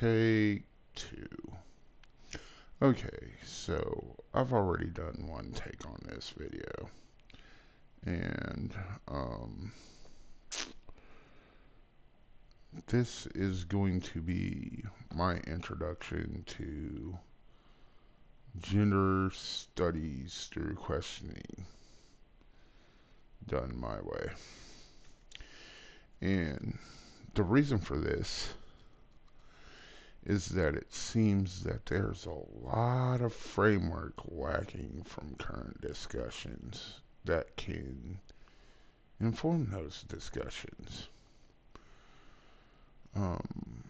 Take two. Okay, so I've already done one take on this video, and this is going to be my introduction to gender studies through questioning, done my way. And the reason for this is that it seems that there's a lot of framework lacking from current discussions that can inform those discussions. Um,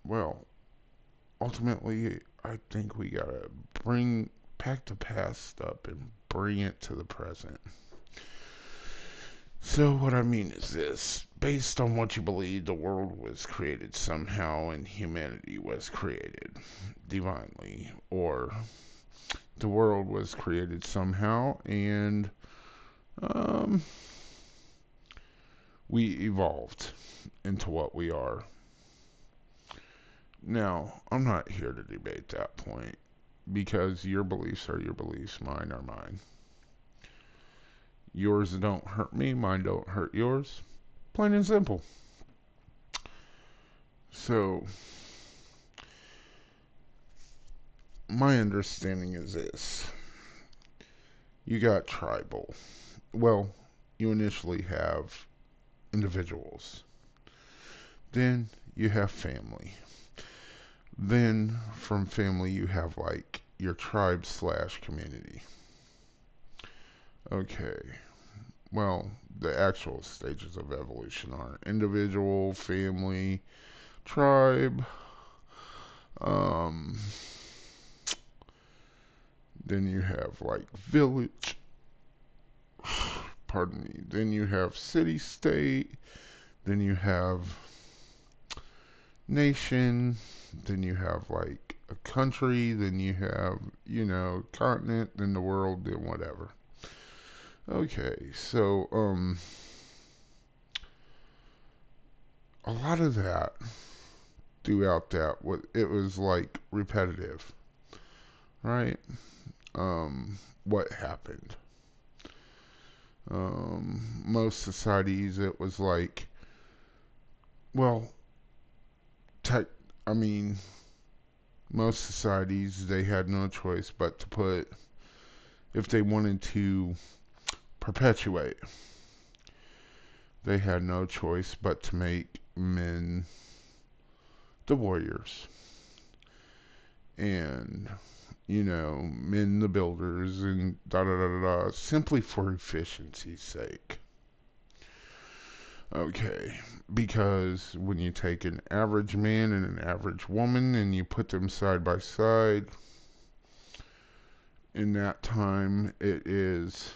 well, ultimately, I think we gotta pack the past up and bring it to the present. So what I mean is this: based on what you believe, the world was created somehow and humanity was created divinely, or the world was created somehow and um, we evolved into what we are. Now, I'm not here to debate that point because your beliefs are your beliefs, mine are mine. Yours don't hurt me, mine don't hurt yours. Plain and simple. So, my understanding is this: you got tribal. Well, you initially have individuals, then you have family. Then from family, you have like your tribe slash community. Okay, well, the actual stages of evolution are individual, family, tribe, um, then you have like village, pardon me, then you have city state, then you have nation, then you have like a country, then you have, continent, then the world, then whatever. Okay, so a lot of that throughout that it was like repetitive, right? What happened? Most societies it was like, well, tech. I mean, most societies they had no choice but to put, if they wanted to perpetuate, they had no choice but to make men the warriors and men the builders and da da da da da, simply for efficiency's sake. Okay, because when you take an average man and an average woman and you put them side by side, in that time it is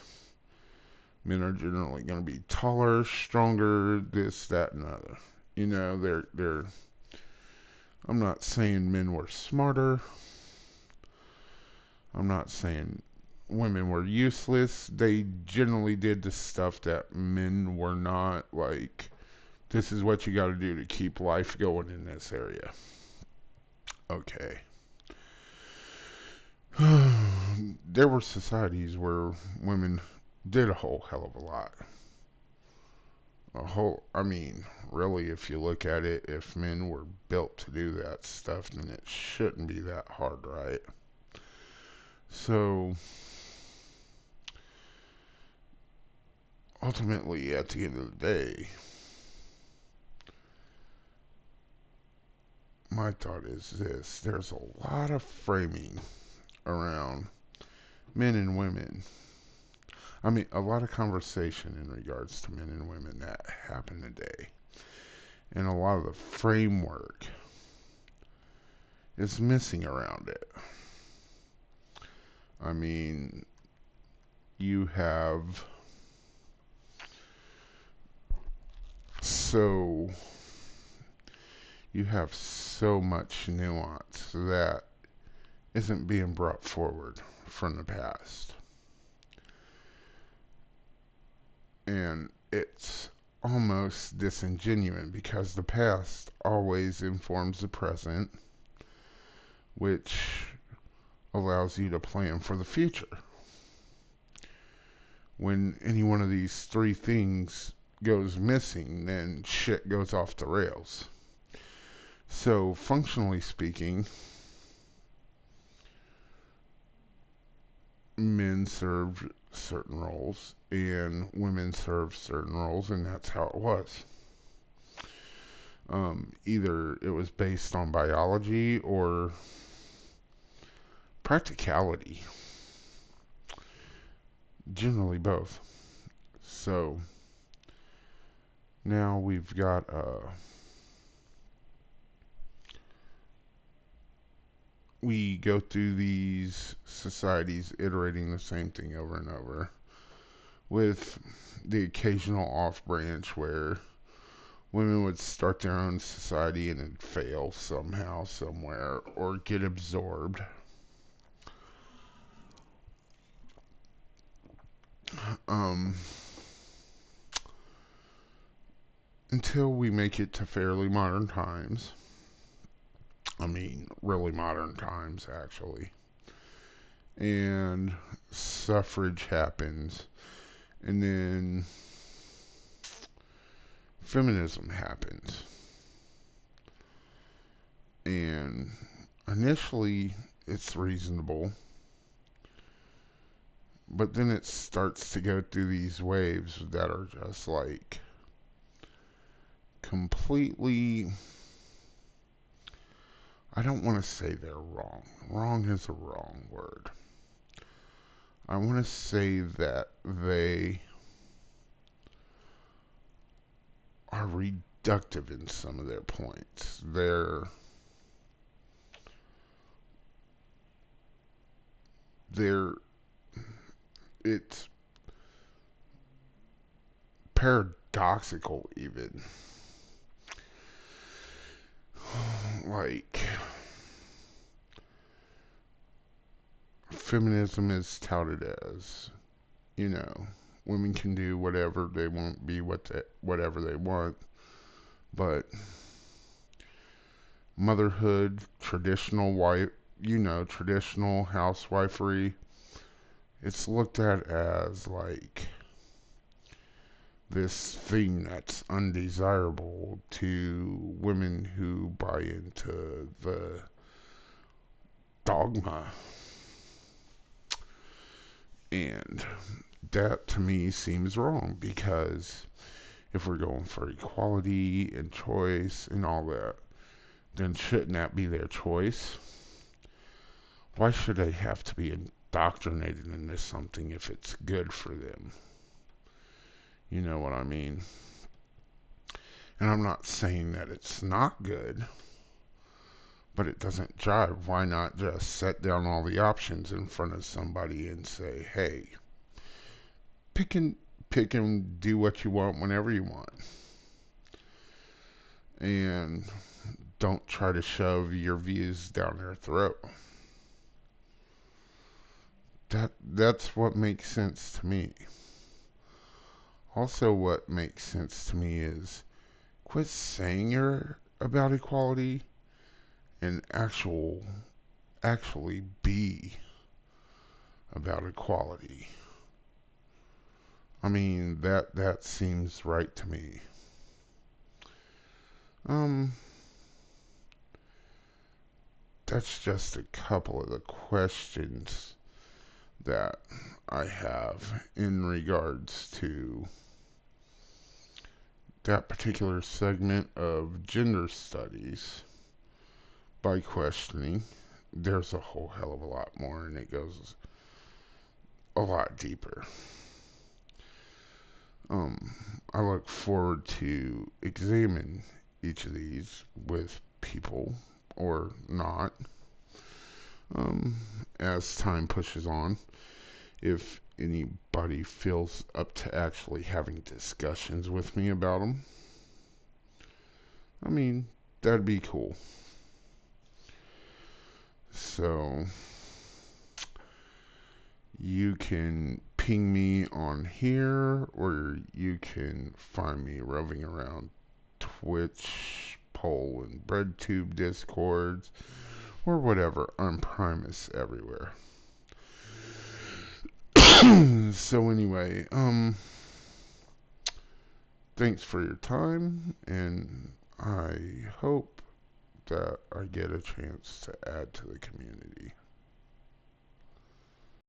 men are generally going to be taller, stronger, this, that, and other. They're. I'm not saying men were smarter. I'm not saying women were useless. They generally did the stuff that men were not. Like, this is what you got to do to keep life going in this area. Okay. There were societies where women did a whole hell of a lot. I mean, really, if you look at it, if men were built to do that stuff, then it shouldn't be that hard, right? So, ultimately, at the end of the day, my thought is this: there's a lot of framing around men and women. I mean, a lot of conversation in regards to men and women that happen today. And a lot of the framework is missing around it. I mean, you have so you have so much nuance that isn't being brought forward from the past. And it's almost disingenuous because the past always informs the present, which allows you to plan for the future. When any one of these three things goes missing, then shit goes off the rails. So, functionally speaking, men served certain roles and women served certain roles, and that's how it was. Either it was based on biology or practicality, generally both. So now we go through these societies iterating the same thing over and over with the occasional off branch where women would start their own society and it'd fail somehow, somewhere, or get absorbed. Um, until we make it to fairly modern times. I mean, really modern times, actually. And suffrage happens. And then feminism happens. And initially, it's reasonable. But then it starts to go through these waves that are just like completely. I don't want to say they're wrong. Wrong is a wrong word. I want to say that they are reductive in some of their points. They're it's paradoxical even. Like feminism is touted as, you know, women can do whatever they want, be whatever they want, but motherhood, traditional wife, traditional housewifery, it's looked at as like this thing that's undesirable to women who buy into the dogma. And that to me seems wrong because if we're going for equality and choice and all that, then shouldn't that be their choice? Why should they have to be indoctrinated into something if it's good for them? You know what I mean? And I'm not saying that it's not good, but it doesn't jive. Why not just set down all the options in front of somebody and say, hey, pick and pick and do what you want whenever you want. And don't try to shove your views down their throat. That's what makes sense to me. Also, what makes sense to me is quit saying you're about equality and actually be about equality. I mean that seems right to me. Um, that's just a couple of the questions that I have in regards to that particular segment of gender studies by questioning. There's a whole hell of a lot more, and it goes a lot deeper. I look forward to examine each of these with people or not um, as time pushes on. If anybody feels up to actually having discussions with me about them, I mean, that'd be cool. So, you can ping me on here, or you can find me roving around Twitch, Poll, and BreadTube Discords, or whatever. I'm Primus everywhere. So anyway, thanks for your time, and I hope that I get a chance to add to the community.